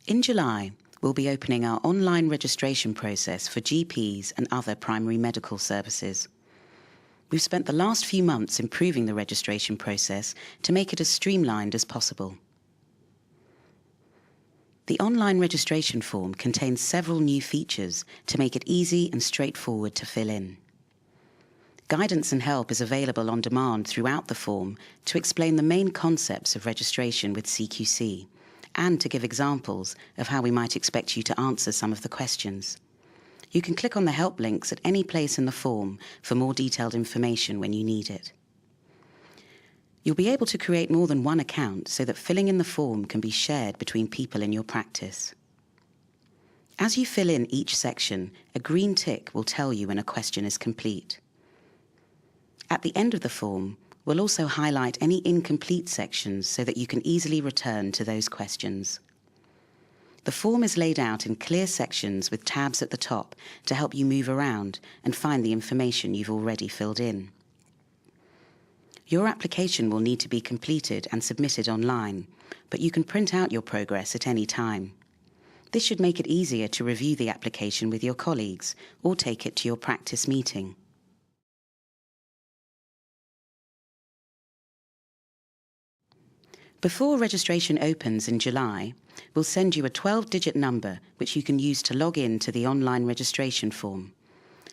In July, we'll be opening our online registration process for GPs and other primary medical services. We've spent the last few months improving the registration process to make it as streamlined as possible. The online registration form contains several new features to make it easy and straightforward to fill in. Guidance and help is available on demand throughout the form to explain the main concepts of registration with CQC and to give examples of how we might expect you to answer some of the questions. You can click on the help links at any place in the form for more detailed information when you need it. You'll be able to create more than one account so that filling in the form can be shared between people in your practice. As you fill in each section, a green tick will tell you when a question is complete. At the end of the form, we'll also highlight any incomplete sections so that you can easily return to those questions. The form is laid out in clear sections with tabs at the top to help you move around and find the information you've already filled in. Your application will need to be completed and submitted online, but you can print out your progress at any time. This should make it easier to review the application with your colleagues or take it to your practice meeting. Before registration opens in July, we'll send you a 12-digit number which you can use to log in to the online registration form.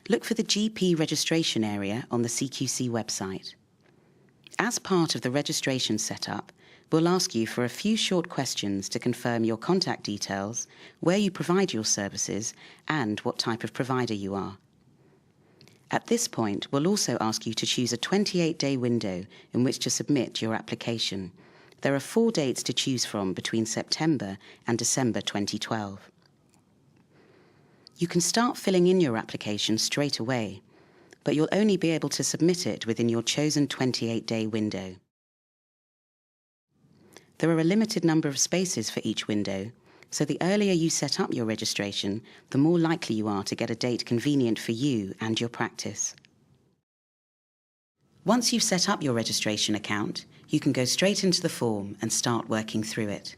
Look for the GP registration area on the CQC website. As part of the registration setup, we'll ask you for a few short questions to confirm your contact details, where you provide your services, and what type of provider you are. At this point, we'll also ask you to choose a 28-day window in which to submit your application. There are 4 dates to choose from between September and December 2012. You can start filling in your application straight away, but you'll only be able to submit it within your chosen 28-day window. There are a limited number of spaces for each window, so the earlier you set up your registration, the more likely you are to get a date convenient for you and your practice. Once you've set up your registration account, you can go straight into the form and start working through it.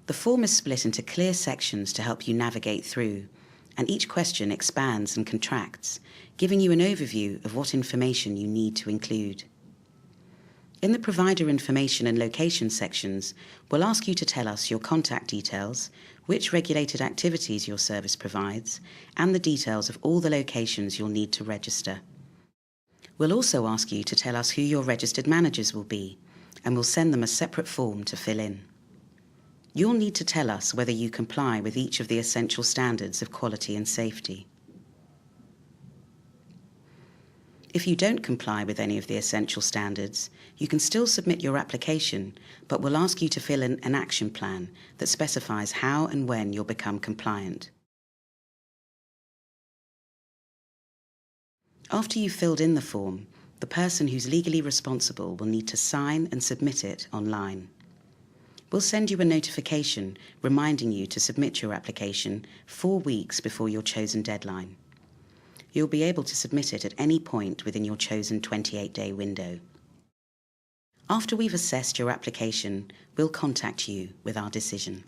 The form is split into clear sections to help you navigate through, and each question expands and contracts, giving you an overview of what information you need to include. In the provider information and location sections, we'll ask you to tell us your contact details, which regulated activities your service provides, and the details of all the locations you'll need to register. We'll also ask you to tell us who your registered managers will be, and we'll send them a separate form to fill in. You'll need to tell us whether you comply with each of the essential standards of quality and safety. If you don't comply with any of the essential standards, you can still submit your application, but we'll ask you to fill in an action plan that specifies how and when you'll become compliant. After you've filled in the form, the person who's legally responsible will need to sign and submit it online. We'll send you a notification reminding you to submit your application 4 weeks before your chosen deadline. You'll be able to submit it at any point within your chosen 28-day window. After we've assessed your application, we'll contact you with our decision.